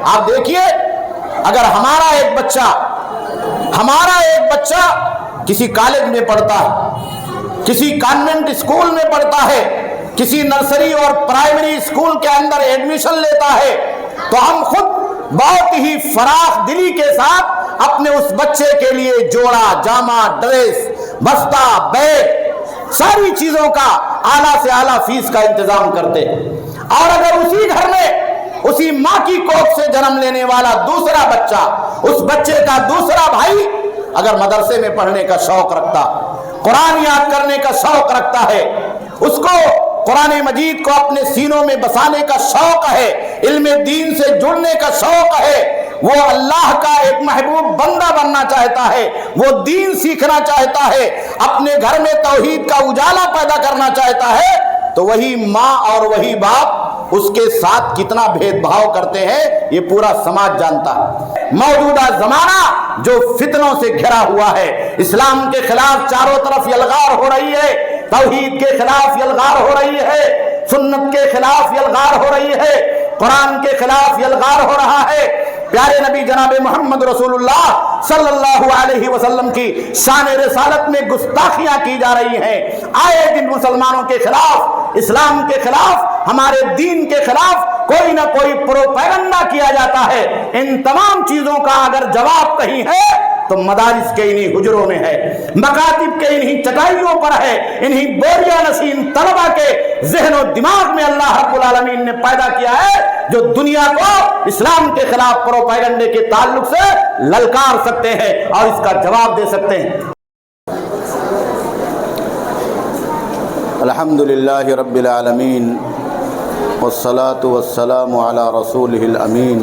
آپ دیکھیے اگر ہمارا ایک بچہ کسی کالج میں پڑھتا ہے، کسی کانوینٹ اسکول میں پڑھتا ہے، کسی نرسری اور پرائمری اسکول کے اندر ایڈمیشن لیتا ہے، تو ہم خود بہت ہی فراخ دلی کے ساتھ اپنے اس بچے کے لیے جوڑا، جامع، ڈریس، بستہ، بیگ، ساری چیزوں کا اعلیٰ سے اعلیٰ فیس کا انتظام کرتے ہیں۔ اور اگر اسی گھر میں اسی ماں کی کوکھ سے جنم لینے والا دوسرا بچہ، اس بچے کا دوسرا بھائی اگر مدرسے میں پڑھنے کا شوق رکھتا، قرآن یاد کرنے کا شوق رکھتا ہے، اس کو قرآن مجید کو اپنے سینوں میں بسانے کا شوق ہے، علم دین سے جڑنے کا شوق ہے، وہ اللہ کا ایک محبوب بندہ بننا چاہتا ہے، وہ دین سیکھنا چاہتا ہے، اپنے گھر میں توحید کا اجالا پیدا کرنا چاہتا ہے، تو وہی ماں اور وہی باپ اس کے ساتھ کتنا بھید بھاؤ کرتے ہیں یہ پورا سماج جانتا ہے۔ موجودہ زمانہ جو فتنوں سے گھرا ہوا ہے، اسلام کے خلاف چاروں طرف یلغار ہو رہی ہے، توحید کے خلاف یلغار ہو رہی ہے، سنت کے خلاف یلغار ہو رہی ہے، قرآن کے خلاف یلغار ہو رہا ہے، پیارے نبی جناب محمد رسول اللہ صلی اللہ علیہ وسلم کی شان رسالت میں گستاخیاں کی جا رہی ہیں، آئے دن مسلمانوں کے خلاف، اسلام کے خلاف، ہمارے دین کے خلاف کوئی نہ کوئی پروپیگنڈا کیا جاتا ہے۔ ان تمام چیزوں کا اگر جواب کہیں ہے تو مدارس کے انہی حجروں میں ہے، مکاتب کے انہی چٹائیوں پر ہے، انہی بوریہ نشین طلبہ کے ذہن و دماغ میں اللہ رب العالمین نے پیدا کیا ہے، جو دنیا کو اسلام کے خلاف پروپیگنڈے کے تعلق سے للکار سکتے ہیں اور اس کا جواب دے سکتے ہیں۔ الحمدللہ رب العالمین والصلاة والسلام علی رسولہ الامین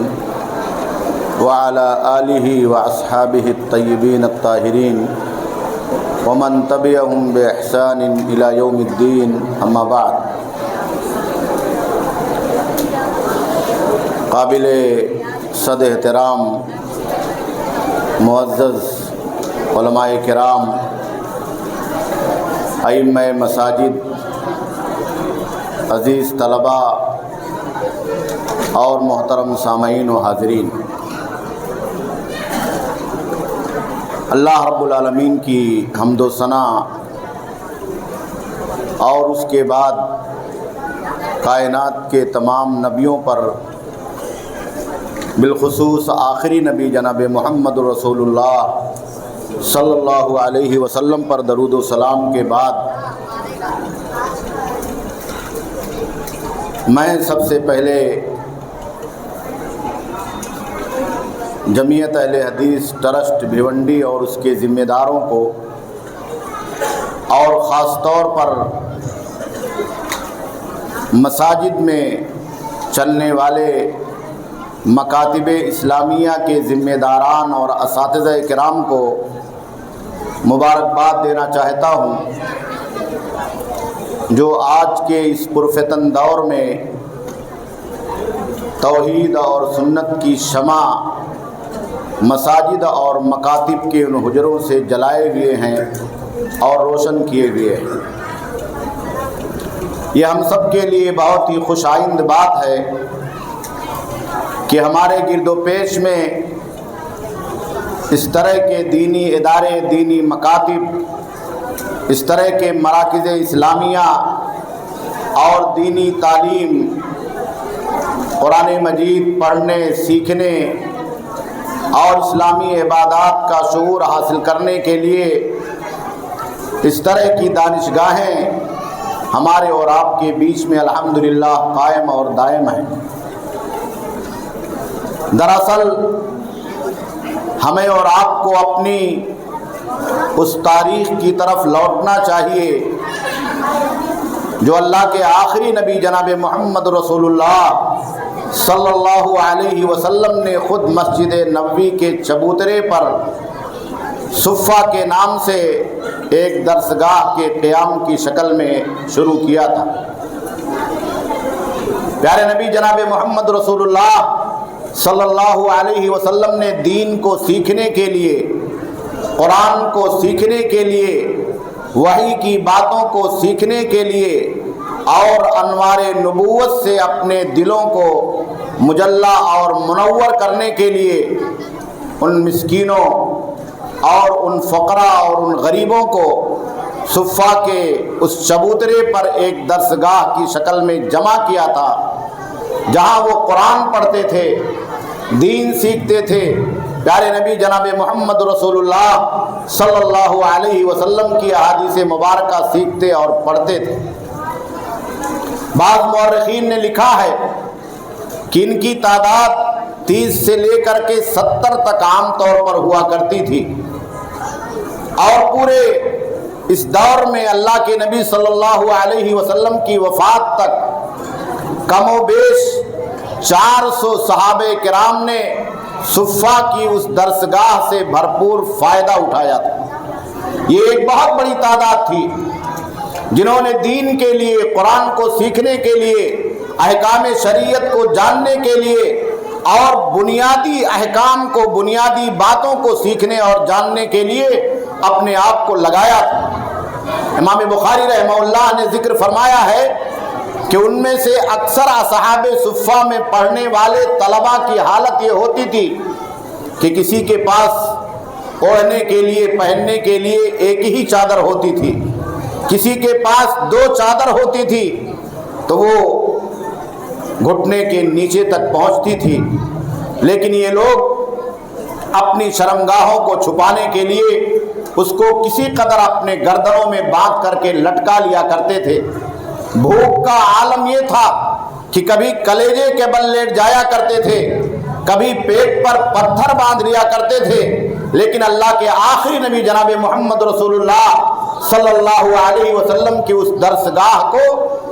وعلى آلہ واصحابہ الطیبین الطاہرین ومن تبعهم بإحسان إلى یوم الدین، اما بعد۔ قابل صد احترام معزز علماء کرام، ائمہ مساجد، عزیز طلباء اور محترم سامعین و حاضرین، اللہ رب العالمین کی حمد و ثنا اور اس کے بعد کائنات کے تمام نبیوں پر، بالخصوص آخری نبی جناب محمد رسول اللہ صلی اللہ علیہ وسلم پر درود و سلام کے بعد، میں سب سے پہلے جمعیت اہل حدیث ٹرسٹ بھیونڈی اور اس کے ذمہ داروں کو، اور خاص طور پر مساجد میں چلنے والے مکاتب اسلامیہ کے ذمہ داران اور اساتذہ کرام کو مبارکباد دینا چاہتا ہوں، جو آج کے اس پرفتن دور میں توحید اور سنت کی شمع مساجد اور مکاتب کے ان حجروں سے جلائے ہوئے ہیں اور روشن کیے ہوئے ہیں۔ یہ ہم سب کے لیے بہت ہی خوش آئند بات ہے کہ ہمارے گرد و پیش میں اس طرح کے دینی ادارے، دینی مکاتب، اس طرح کے مراکز اسلامیہ اور دینی تعلیم، قرآن مجید پڑھنے، سیکھنے اور اسلامی عبادات کا شعور حاصل کرنے کے لیے اس طرح کی دانشگاہیں ہمارے اور آپ کے بیچ میں الحمدللہ قائم اور دائم ہیں۔ دراصل ہمیں اور آپ کو اپنی اس تاریخ کی طرف لوٹنا چاہیے جو اللہ کے آخری نبی جناب محمد رسول اللہ صلی اللہ علیہ وسلم نے خود مسجد نبوی کے چبوترے پر صفہ کے نام سے ایک درسگاہ کے قیام کی شکل میں شروع کیا تھا۔ پیارے نبی جناب محمد رسول اللہ صلی اللہ علیہ وسلم نے دین کو سیکھنے کے لیے، قرآن کو سیکھنے کے لیے، وحی کی باتوں کو سیکھنے کے لیے اور انوار نبوت سے اپنے دلوں کو مجلہ اور منور کرنے کے لیے ان مسکینوں اور ان فقراء اور ان غریبوں کو صفا کے اس چبوترے پر ایک درسگاہ کی شکل میں جمع کیا تھا، جہاں وہ قرآن پڑھتے تھے، دین سیکھتے تھے، پیارے نبی جناب محمد رسول اللہ صلی اللہ علیہ وسلم کی احادیث مبارکہ سیکھتے اور پڑھتے تھے۔ بعض مورخین نے لکھا ہے کہ ان کی تعداد 30 سے لے کر کے 70 تک عام طور پر ہوا کرتی تھی، اور پورے اس دور میں اللہ کے نبی صلی اللہ علیہ وسلم کی وفات تک کم و بیش 400 صحابہ کرام نے صفا کی اس درسگاہ سے بھرپور فائدہ اٹھایا تھا۔ یہ ایک بہت بڑی تعداد تھی جنہوں نے دین کے لیے، قرآن کو سیکھنے کے لیے، احکام شریعت کو جاننے کے لیے اور بنیادی احکام کو، بنیادی باتوں کو سیکھنے اور جاننے کے لیے اپنے آپ کو لگایا تھا۔ امام بخاری رحمہ اللہ نے ذکر فرمایا ہے کہ ان میں سے اکثر اصحاب صفا میں پڑھنے والے طلباء کی حالت یہ ہوتی تھی کہ کسی کے پاس اوڑھنے کے لیے، پہننے کے لیے ایک ہی چادر ہوتی تھی، کسی کے پاس 2 چادر ہوتی تھی تو وہ گھٹنے کے نیچے تک پہنچتی تھی، لیکن یہ لوگ اپنی شرمگاہوں کو چھپانے کے لیے اس کو کسی قدر اپنے گردنوں میں باندھ کر کے لٹکا لیا کرتے تھے۔ بھوک کا عالم یہ تھا کہ کبھی کلیجے کے بل لیٹ جایا کرتے تھے، کبھی پیٹ پر پتھر باندھ لیا کرتے تھے، لیکن اللہ کے آخری نبی جناب محمد رسول اللہ صلی اللہ علیہ وسلم کی اس درسگاہ کو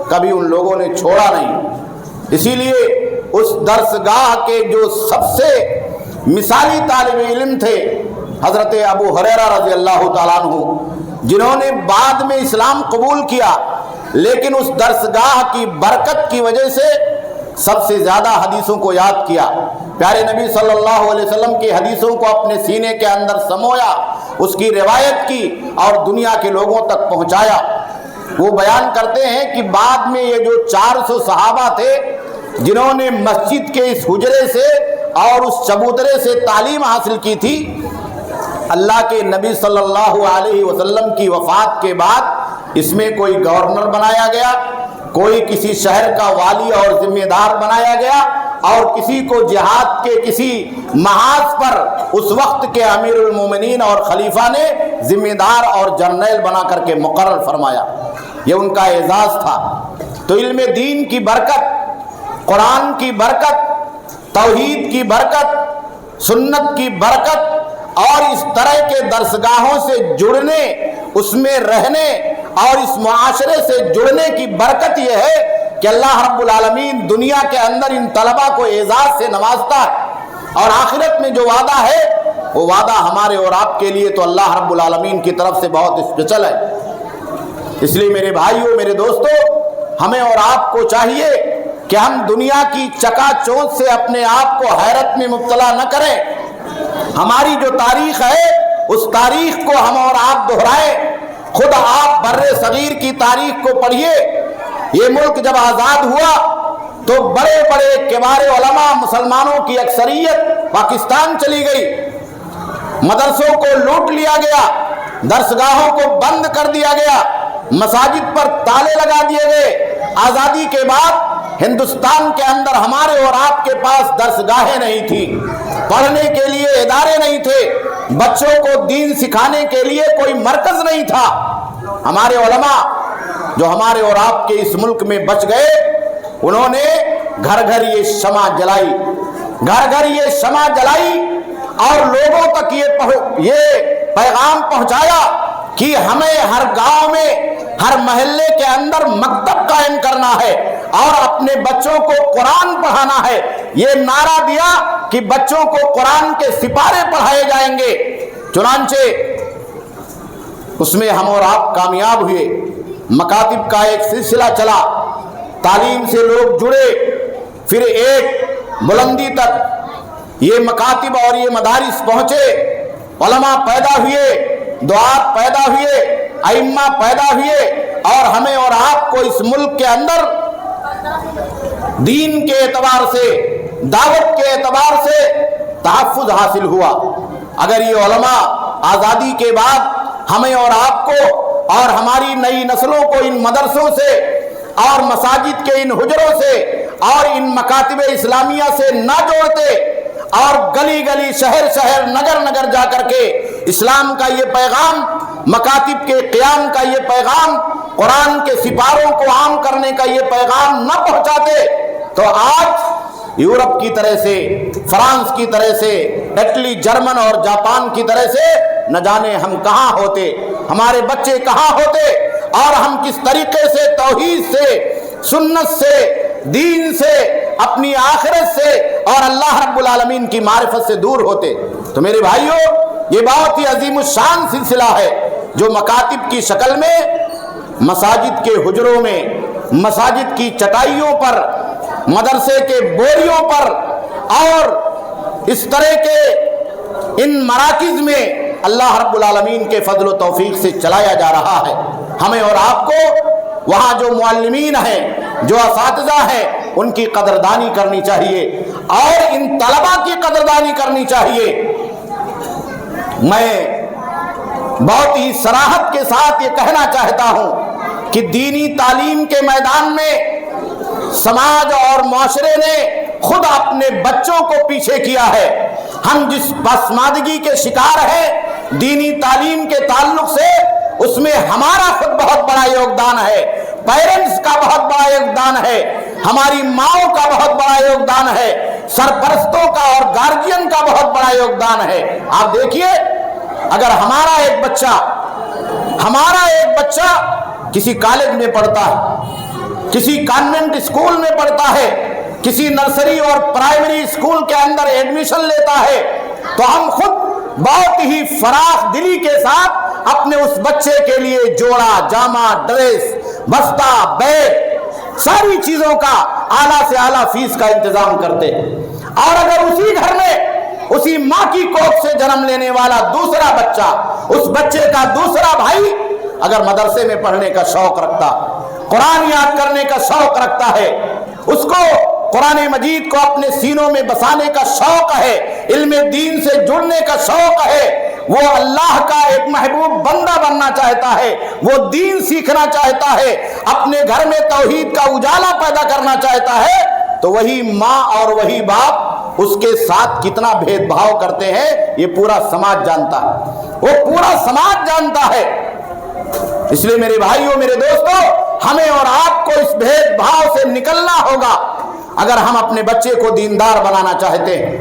کبھی ان لوگوں نے چھوڑا نہیں۔ اسی لیے اس درسگاہ کے جو سب سے مثالی طالب علم تھے حضرت ابو ہریرہ رضی اللہ تعالیٰ عنہ، جنہوں نے بعد میں اسلام قبول کیا، لیکن اس درسگاہ کی برکت کی وجہ سے سب سے زیادہ حدیثوں کو یاد کیا، پیارے نبی صلی اللہ علیہ وسلم کی حدیثوں کو اپنے سینے کے اندر سمویا، اس کی روایت کی اور دنیا کے لوگوں تک پہنچایا۔ وہ بیان کرتے ہیں کہ بعد میں یہ جو 400 صحابہ تھے جنہوں نے مسجد کے اس حجرے سے اور اس چبوترے سے تعلیم حاصل کی تھی، اللہ کے نبی صلی اللہ علیہ وسلم کی وفات کے بعد اس میں کوئی گورنر بنایا گیا، کوئی کسی شہر کا والی اور ذمہ دار بنایا گیا، اور کسی کو جہاد کے کسی محاذ پر اس وقت کے امیر المومنین اور خلیفہ نے ذمہ دار اور جرنیل بنا کر کے مقرر فرمایا۔ یہ ان کا اعزاز تھا۔ تو علم دین کی برکت، قرآن کی برکت، توحید کی برکت، سنت کی برکت اور اس طرح کے درسگاہوں سے جڑنے، اس میں رہنے اور اس معاشرے سے جڑنے کی برکت یہ ہے کہ اللہ رب العالمین دنیا کے اندر ان طلباء کو اعزاز سے نوازتا ہے، اور آخرت میں جو وعدہ ہے وہ وعدہ ہمارے اور آپ کے لیے تو اللہ رب العالمین کی طرف سے بہت اسپیشل ہے۔ اس لیے میرے بھائیوں، میرے دوستوں، ہمیں اور آپ کو چاہیے کہ ہم دنیا کی چکا چوند سے اپنے آپ کو حیرت میں مبتلا نہ کریں۔ ہماری جو تاریخ ہے اس تاریخ کو ہم اور آپ دہرائیں۔ خود آپ بر صغیر کی تاریخ کو پڑھیے۔ یہ ملک جب آزاد ہوا تو بڑے بڑے کبار علماء، مسلمانوں کی اکثریت پاکستان چلی گئی، مدرسوں کو لوٹ لیا گیا، درسگاہوں کو بند کر دیا گیا، مساجد پر تالے لگا دیے گئے۔ آزادی کے بعد ہندوستان کے اندر ہمارے اور آپ کے پاس درسگاہیں نہیں تھی، پڑھنے کے لیے ادارے نہیں تھے، بچوں کو دین سکھانے کے لیے کوئی مرکز نہیں تھا۔ ہمارے علماء جو ہمارے اور آپ کے اس ملک میں بچ گئے، انہوں نے گھر گھر یہ شمع جلائی، گھر گھر یہ شمع جلائی اور لوگوں تک یہ پیغام پہنچایا کہ ہمیں ہر گاؤں میں، ہر محلے کے اندر مکتب قائم کرنا ہے اور اپنے بچوں کو قرآن پڑھانا ہے۔ یہ نعرہ دیا کہ بچوں کو قرآن کے سپارے پڑھائے جائیں گے۔ چنانچہ اس میں ہم اور آپ کامیاب ہوئے۔ مکاتب کا ایک سلسلہ چلا، تعلیم سے لوگ جڑے، پھر ایک بلندی تک یہ مکاتب اور یہ مدارس پہنچے، علماء پیدا ہوئے، دعات پیدا ہوئے، ائمہ پیدا ہوئے، اور ہمیں اور آپ کو اس ملک کے اندر دین کے اعتبار سے، دعوت کے اعتبار سے تحفظ حاصل ہوا۔ اگر یہ علماء آزادی کے بعد ہمیں اور آپ کو اور ہماری نئی نسلوں کو ان مدرسوں سے اور مساجد کے ان حجروں سے اور ان مکاتب اسلامیہ سے نہ جوڑتے اور گلی گلی شہر شہر نگر نگر جا کر کے اسلام کا یہ پیغام، مکاتب کے قیام کا یہ پیغام، قرآن کے سپاروں کو عام کرنے کا یہ پیغام نہ پہنچاتے تو آج یورپ کی طرح سے، فرانس کی طرح سے، اٹلی، جرمن اور جاپان کی طرح سے نہ جانے ہم کہاں ہوتے، ہمارے بچے کہاں ہوتے، اور ہم کس طریقے سے توحید سے، سنت سے، دین سے، اپنی آخرت سے اور اللہ رب العالمین کی معرفت سے دور ہوتے۔ تو میرے بھائیوں، یہ بہت ہی عظیم الشان سلسلہ ہے جو مکاتب کی شکل میں مساجد کے حجروں میں، مساجد کی چٹائیوں پر، مدرسے کے بوریوں پر اور اس طرح کے ان مراکز میں اللہ رب العالمین کے فضل و توفیق سے چلایا جا رہا ہے۔ ہمیں اور آپ کو وہاں جو معلمین ہیں، جو اساتذہ ہیں، ان کی قدردانی کرنی چاہیے اور ان طلباء کی قدردانی کرنی چاہیے۔ میں بہت ہی صراحت کے ساتھ یہ کہنا چاہتا ہوں کہ دینی تعلیم کے میدان میں سماج اور معاشرے نے خود اپنے بچوں کو پیچھے کیا ہے۔ ہم جس پسماندگی کے شکار ہیں دینی تعلیم کے تعلق سے، اس میں ہمارا خود بہت بڑا یوگدان ہے، پیرنٹس کا بہت بڑا یوگدان ہے، ہماری ماؤں کا بہت بڑا یوگدان ہے، سرپرستوں کا اور گارجین کا بہت بڑا یوگدان ہے۔ آپ دیکھیے، اگر ہمارا ایک بچہ کسی کالج میں پڑھتا ہے، کسی کانوینٹ اسکول میں پڑھتا ہے، کسی نرسری اور پرائمری اسکول کے اندر ایڈمیشن لیتا ہے، تو ہم خود بہت ہی فراخ دلی کے ساتھ اپنے اس بچے کے لیے جوڑا، جامہ، ڈریس، بستہ، بیگ، ساری چیزوں کا اعلیٰ سے اعلیٰ فیس کا انتظام کرتے۔ اور اگر اسی گھر میں اسی ماں کی کوکھ سے جنم لینے والا دوسرا بچہ، اس بچے کا دوسرا بھائی اگر مدرسے میں پڑھنے کا شوق رکھتا، قرآن یاد کرنے کا شوق رکھتا ہے، اس کو قرآن مجید کو اپنے سینوں میں بسانے کا شوق ہے، علم دین سے جڑنے کا شوق ہے، وہ اللہ کا ایک محبوب بندہ بننا چاہتا ہے، وہ دین سیکھنا چاہتا ہے، اپنے گھر میں توحید کا اجالا پیدا کرنا چاہتا ہے، تو وہی ماں اور وہی باپ اس کے ساتھ کتنا بھید بھاؤ کرتے ہیں یہ پورا سماج جانتا ہے، وہ پورا سماج جانتا ہے۔ اس لیے میرے بھائیوں، میرے دوستوں، ہمیں اور آپ کو اس بھید بھاؤ سے نکلنا ہوگا۔ اگر ہم اپنے بچے کو دیندار بنانا چاہتے ہیں،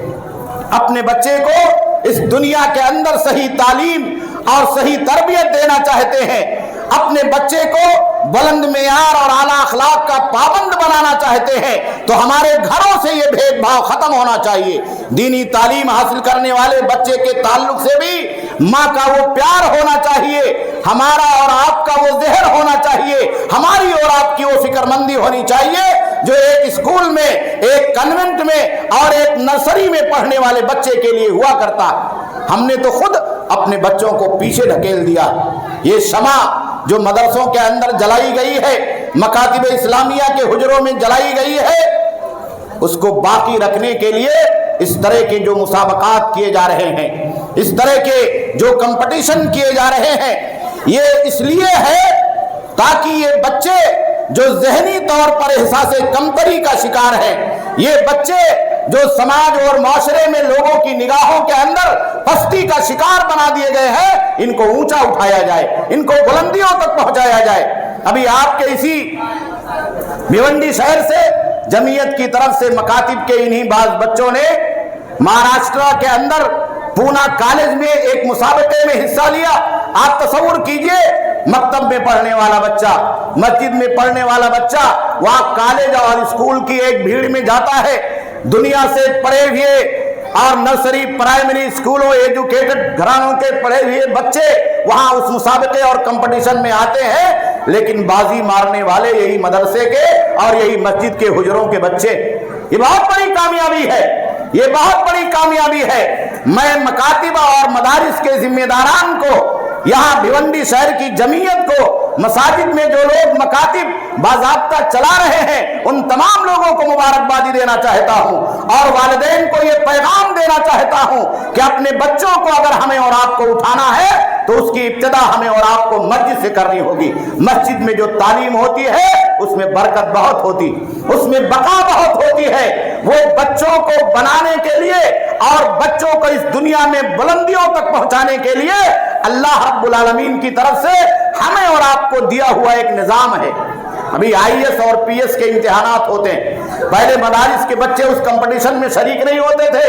اپنے بچے کو اس دنیا کے اندر صحیح تعلیم اور صحیح تربیت دینا چاہتے ہیں، اپنے بچے کو بلند معیار اور اعلیٰ اخلاق کا پابند بنانا چاہتے ہیں، تو ہمارے گھروں سے یہ بھید بھاؤ ختم ہونا چاہیے۔ دینی تعلیم حاصل کرنے والے بچے کے تعلق سے بھی ماں کا وہ پیار ہونا چاہیے، ہمارا اور آپ کا وہ ذہن ہونا چاہیے، ہماری اور آپ کی وہ فکر مندی ہونی چاہیے جو ایک اسکول میں، ایک کنوینٹ میں اور ایک نرسری میں پڑھنے والے بچے کے لیے ہوا کرتا ہے۔ ہم نے تو خود اپنے بچوں کو پیچھے ڈھکیل دیا۔ یہ شمع جو مدرسوں کے اندر جلائی گئی ہے، مکاتب اسلامیہ کے حجروں میں جلائی گئی ہے، اس کو باقی رکھنے کے لیے اس طرح کے جو مسابقات کیے جا رہے ہیں، اس طرح کے جو کمپٹیشن کیے جا رہے ہیں، یہ اس لیے ہے تاکہ یہ بچے جو ذہنی طور پر احساس کمتری کا شکار ہیں، یہ بچے جو سماج اور معاشرے میں لوگوں کی نگاہوں کے اندر پستی کا شکار بنا دیے گئے ہیں، ان کو اونچا اٹھایا جائے، ان کو بلندیوں تک پہنچایا جائے۔ ابھی آپ کے اسی بھیونڈی شہر سے جمعیت کی طرف سے مکاتب کے انہی بعض بچوں نے مہاراشٹرا کے اندر پونا کالج میں ایک مسابقے میں حصہ لیا۔ آپ تصور کیجئے، مکتب میں پڑھنے والا بچہ، مسجد میں پڑھنے والا بچہ وہاں کالج اور اسکول کی ایک بھیڑ میں جاتا ہے، دنیا سے پڑھے ہوئے اور نرسری پرائمری اسکولوں ایجوکیٹڈ گھرانوں کے پڑھے ہوئے بچے وہاں اس مسابقے اور کمپٹیشن میں آتے ہیں، لیکن بازی مارنے والے یہی مدرسے کے اور یہی مسجد کے حجروں کے بچے۔ یہ بہت بڑی کامیابی ہے، یہ بہت بڑی کامیابی ہے۔ میں مکاتب اور مدارس کے ذمہ داران کو، یہاں بھیونڈی شہر کی جمعیت کو مساجد میں جو لوگ مکاتب باضابطہ چلا رہے ہیں ان تمام لوگوں کو مبارکبادی دینا چاہتا ہوں، اور والدین کو یہ پیغام دینا چاہتا ہوں کہ اپنے بچوں کو اگر ہمیں اور آپ کو اٹھانا ہے تو اس کی ابتدا ہمیں اور آپ کو مسجد سے کرنی ہوگی۔ مسجد میں جو تعلیم ہوتی ہے اس میں برکت بہت ہوتی، اس میں بقا بہت ہوتی ہے۔ وہ بچوں کو بنانے کے لیے اور بچوں کو اس دنیا میں بلندیوں تک پہنچانے کے لیے اللہ رب العالمین کی طرف سے ہمیں اور آپ کو دیا ہوا ایک نظام ہے۔ ابھی IAS اور PS کے امتحانات ہوتے ہیں، پہلے مدارس کے بچے اس کمپٹیشن میں شریک نہیں ہوتے تھے،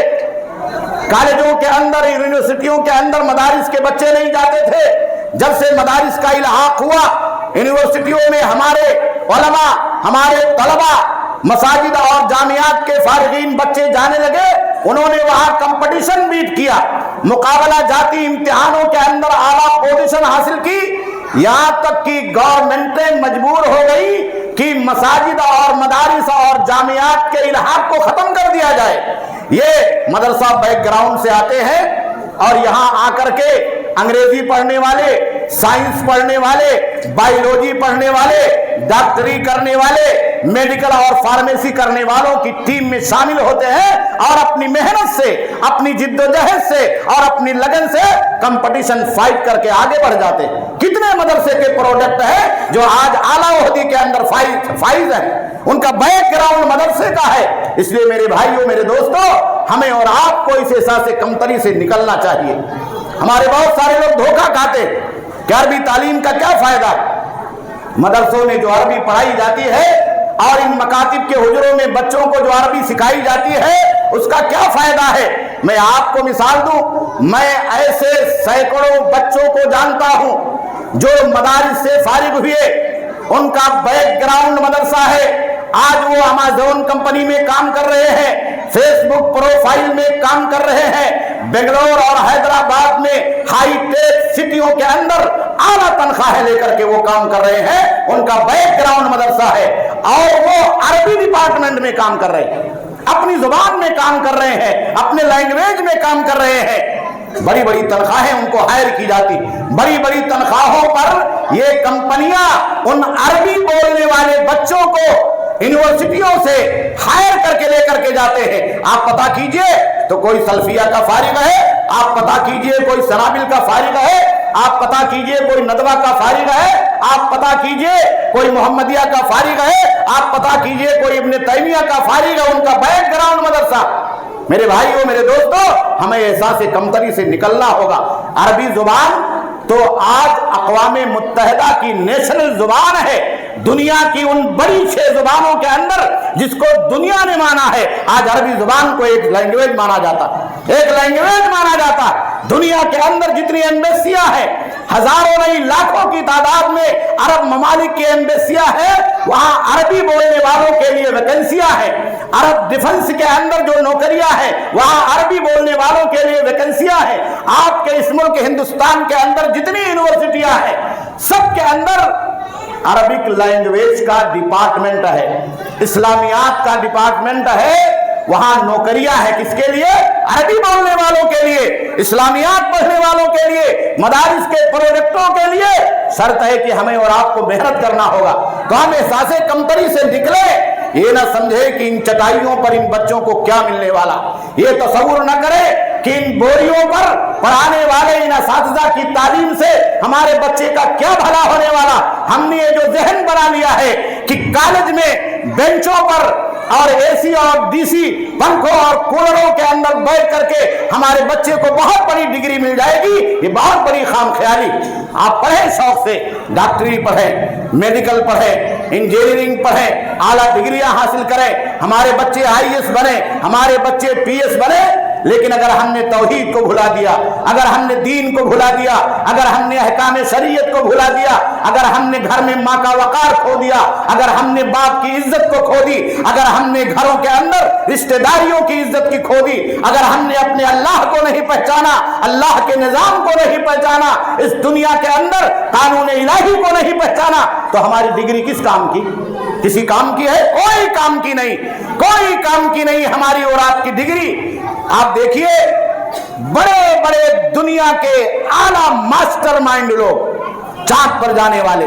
کالجوں کے اندر یونیورسٹیوں کے اندر مدارس کے بچے نہیں جاتے تھے۔ جب سے مدارس کا الحاق ہوا، یونیورسٹیوں میں ہمارے علماء، ہمارے طلباء، مساجد اور جامعات کے فارغین بچے جانے لگے، انہوں نے وہاں کمپٹیشن بیٹ کیا، مقابلہ جاتی امتحانوں کے اندر اعلیٰ پوزیشن حاصل کی، یہاں تک کہ گورنمنٹیں مجبور ہو گئی کہ مساجد اور مدارس اور جامعات کے الحاق کو ختم کر دیا جائے۔ یہ مدرسہ بیک گراؤنڈ سے آتے ہیں اور یہاں آ کر کے انگریزی پڑھنے والے، سائنس پڑھنے والے، بایولوجی پڑھنے والے، ڈاکٹری کرنے والے، میڈیکل اور فارمیسی کرنے والوں کی ٹیم میں شامل ہوتے ہیں اور اپنی محنت سے، اپنی جد و جہد سے اور اپنی لگن سے کمپٹیشن فائٹ کر کے آگے بڑھ جاتے ہیں۔ کتنے مدرسے کے پروڈکٹ ہیں جو آج اعلیٰ عہدے کے اندر فائز ہیں، ان کا بیک گراؤنڈ مدرسے کا ہے۔ اس لیے میرے بھائیوں، میرے دوستوں، ہمیں اور آپ کو اس احساس کمتری سے نکلنا چاہیے۔ ہمارے بہت سارے لوگ دھوکہ کھاتے کہ عربی تعلیم کا کیا فائدہ ہے، مدرسوں میں جو عربی پڑھائی جاتی ہے اور ان مکاتب کے حجروں میں بچوں کو جو عربی سکھائی جاتی ہے اس کا کیا فائدہ ہے۔ میں آپ کو مثال دوں، میں ایسے سینکڑوں بچوں کو جانتا ہوں جو مدارس سے فارغ ہوئے، ان کا بیک گراؤنڈ مدرسہ ہے، آج وہ امازون کمپنی میں کام کر رہے ہیں، فیس بک پروفائل میں کام کر رہے ہیں، بنگلور اور حیدرآباد میں ہائی ٹیک سٹیوں کے اندر اعلیٰ تنخواہیں لے کر کے وہ کام کر رہے ہیں، ان کا بیک گراؤنڈ مدرسہ ہے اور وہ عربی ڈپارٹمنٹ میں کام کر رہے ہیں، اپنی زبان میں کام کر رہے ہیں، اپنے لینگویج میں کام کر رہے ہیں۔ بڑی بڑی تنخواہیں ان کو ہائر کی جاتی، بڑی بڑی تنخواہوں پر یہ کمپنیاں ان عربی بولنے والے بچوں کو یونیورسٹیوں سے ہائر کر کے لے کر کے جاتے ہیں۔ آپ پتہ کیجئے تو کوئی سلفیہ کا فارغ ہے، آپ پتہ کیجئے کوئی سنابل کا فارغ ہے، آپ پتہ کیجئے کوئی ندوہ کا فارغ ہے، آپ پتہ کیجئے کوئی محمدیہ کا فارغ ہے، آپ پتہ کیجئے کوئی ابن تیمیہ کا فارغ ہے، ان کا بیک گراؤنڈ مدرسہ۔ میرے بھائیوں، میرے دوستوں، ہمیں احساس کمتری سے نکلنا ہوگا۔ عربی زبان تو آج اقوام متحدہ کی نیشنل زبان ہے، دنیا کی ان بڑی 6 زبانوں کے اندر جس کو دنیا نے مانا ہے، آج عربی زبان کو ایک لینگویج مانا جاتا ہے، ایک لینگویج مانا جاتا ہے۔ دنیا کے اندر جتنی ایمبیسیاں ہیں، ہزاروں نہیں لاکھوں کی تعداد میں عرب ممالک کی ایمبیسیاں ہیں، وہاں عربی بولنے والوں کے لیے ویکنسیاں ہیں۔ عرب ڈیفنس کے اندر جو نوکریاں ہیں وہاں عربی بولنے والوں کے لیے ویکنسیاں ہیں۔ آپ کے اس ملک ہندوستان کے اندر جتنی یونیورسٹیاں ہیں سب کے اندر عربک لینگویج کا ڈپارٹمنٹ ہے، اسلامیات کا ڈپارٹمنٹ ہے، وہاں نوکریاں ہیں کس کے لیے؟ عربی بولنے والوں کے لیے، اسلامیات پڑھنے والوں کے لیے، مدارس کے پروجیکٹوں کے لیے۔ شرط ہے کہ ہمیں اور آپ کو محنت کرنا ہوگا، تو ہم احساس کمتری سے نکلے، یہ نہ سمجھے کہ ان چٹائیوں پر ان بچوں کو کیا ملنے والا، یہ تصور نہ کرے کہ ان بوریوں پر پڑھانے والے ان اساتذہ کی تعلیم سے ہمارے بچے کا کیا بھلا ہونے والا۔ ہم نے یہ جو ذہن بنا لیا ہے کہ کالج میں بینچوں پر اور AC اور DC پنکھوں اور کولروں کے اندر بیٹھ کر کے ہمارے بچے کو بہت بڑی ڈگری مل جائے گی، یہ بہت بڑی خام خیالی۔ آپ پڑھیں شوق سے، ڈاکٹری پڑھیں، میڈیکل پڑھیں، انجینئرنگ پڑھیں، اعلیٰ ڈگریاں حاصل کریں، ہمارے بچے IAS بنے، ہمارے بچے PS بنے۔ لیکن اگر ہم نے توحید کو بھلا دیا، اگر ہم نے دین کو بھلا دیا، اگر ہم نے احکام شریعت کو بھلا دیا، اگر ہم نے گھر میں ماں کا وقار کھو دیا، اگر ہم نے باپ کی عزت کو کھو دی، اگر ہم نے گھروں کے اندر رشتہ داریوں کی عزت کی کھو دی، اگر ہم نے اپنے اللہ کو نہیں پہچانا، اللہ کے نظام کو نہیں پہچانا، اس دنیا کے اندر قانون الہی کو نہیں پہچانا، تو ہماری ڈگری کس کام کی؟ کسی کام کی ہے؟ کوئی کام کی نہیں، کوئی کام کی نہیں ہماری اور آپ کی ڈگری۔ آپ دیکھیے بڑے بڑے دنیا کے اعلیٰ ماسٹر مائنڈ لوگ، چاند پر جانے والے،